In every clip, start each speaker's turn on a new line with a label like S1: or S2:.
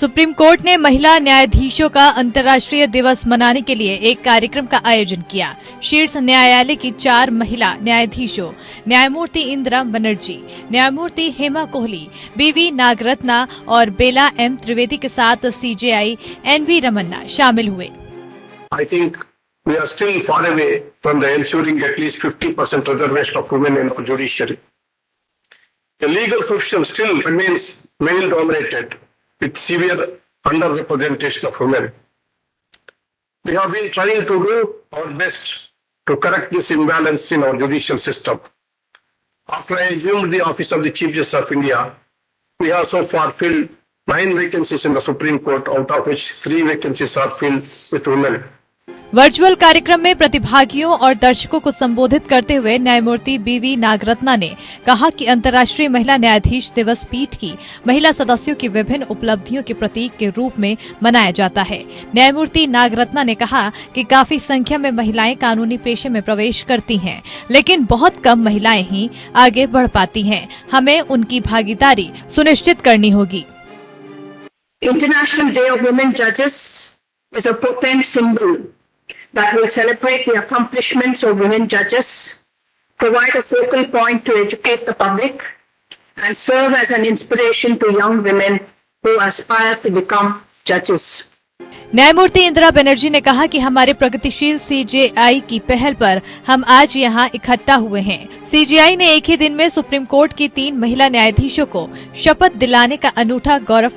S1: Supreme court ने महिला न्यायाधीशों का अंतर्राष्ट्रीय दिवस मनाने के लिए एक कार्यक्रम का आयोजन किया। शीर्ष न्यायालय की 4 महिला न्यायाधीशों न्यायमूर्ति इंदिरा बनर्जी, न्यायमूर्ति हेमा कोहली, बीवी नागरत्ना और बेला एम त्रिवेदी के साथ सीजेआई एनवी रमन्ना शामिल हुए।
S2: I think we are still far away from the ensuring at least 50% reservation of women in the judiciary. The legal profession still remains male-dominated, with severe underrepresentation of women. We have been trying to do our best to correct this imbalance in our judicial system. After I assumed the office of the Chief Justice of India, we have so far filled 9 vacancies in the Supreme Court, out of which 3 vacancies are filled with women.
S1: Virtual कार्यक्रम में प्रतिभागियों और दर्शकों को संबोधित करते हुए न्यायमूर्ति बीवी नागरत्ना ने कहा कि अंतर्राष्ट्रीय महिला न्यायाधीश दिवस पीठ की महिला सदस्यों की विभिन्न उपलब्धियों के प्रतीक के रूप में मनाया जाता है। न्यायमूर्ति नागरत्ना ने कहा कि काफी संख्या में महिलाएं कानूनी पेशे में प्रवेश करती हैं, लेकिन बहुत कम महिलाएं ही आगे बढ़ पाती हैं। हमें उनकी भागीदारी सुनिश्चित करनी होगी।
S3: International Day of Women Judges is a potent symbol that will celebrate the accomplishments of women judges, provide a focal point to educate the public, and serve as an inspiration to young women who aspire to become judges.
S1: न्यायमूर्ति इंदिरा बनर्जी ने कहा कि हमारे प्रगतिशील CJI की पहल पर हम आज यहाँ इकट्ठा हुए हैं। सीजेआई ने एक ही दिन में सुप्रीम कोर्ट की 3 महिला न्यायाधीशों को शपथ दिलाने का अनूठा गौरव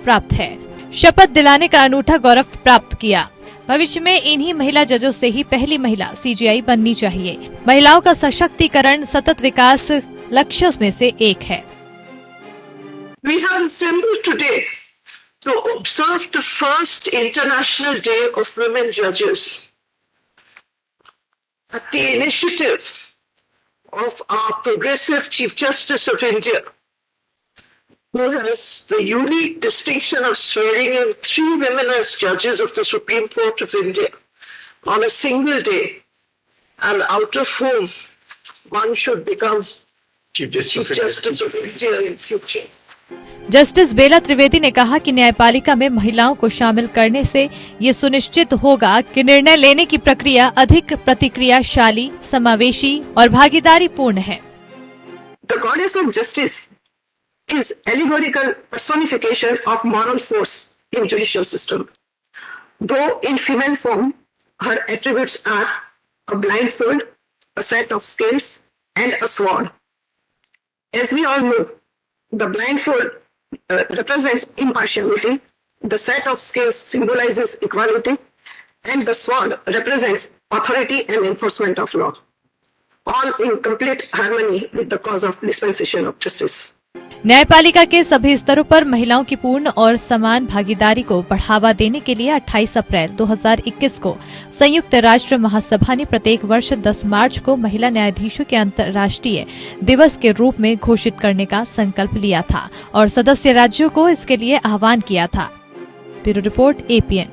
S1: प्राप्त किया। भविष्य में इन्हीं महिला जजों से ही पहली महिला सीजेआई बननी चाहिए। महिलाओं का सशक्तिकरण सतत विकास लक्ष्यों में से एक है।
S3: We have assembled today to observe the first International Day of Women Judges at the initiative of our progressive Chief Justice of India, who has the unique distinction of swearing in 3 women as judges of the Supreme Court of India on a single day, and out of whom one should become Chief Justice of India in future.
S1: Justice Bela Trivedi ने कहा कि न्यायपालिका में महिलाओं को शामिल करने से ये सुनिश्चित होगा कि निर्णय लेने की प्रक्रिया अधिक प्रतिक्रियाशाली, समावेशी और भागीदारी पूर्ण है।
S3: The goddess of justice is allegorical personification of moral force in judicial system. Though in female form, her attributes are a blindfold, a set of scales, and a sword. As we all know, the blindfold represents impartiality, the set of scales symbolizes equality, and the sword represents authority and enforcement of law, all in complete harmony with the cause of dispensation of justice.
S1: न्यायपालिका के सभी स्तरों पर महिलाओं की पूर्ण और समान भागीदारी को बढ़ावा देने के लिए 28 अप्रैल 2021 को संयुक्त राष्ट्र महासभा ने प्रत्येक वर्ष 10 मार्च को महिला न्यायाधीशों के अंतर्राष्ट्रीय दिवस के रूप में घोषित करने का संकल्प लिया था और सदस्य राज्यों को इसके लिए आह्वान किया था। Bureau report APN।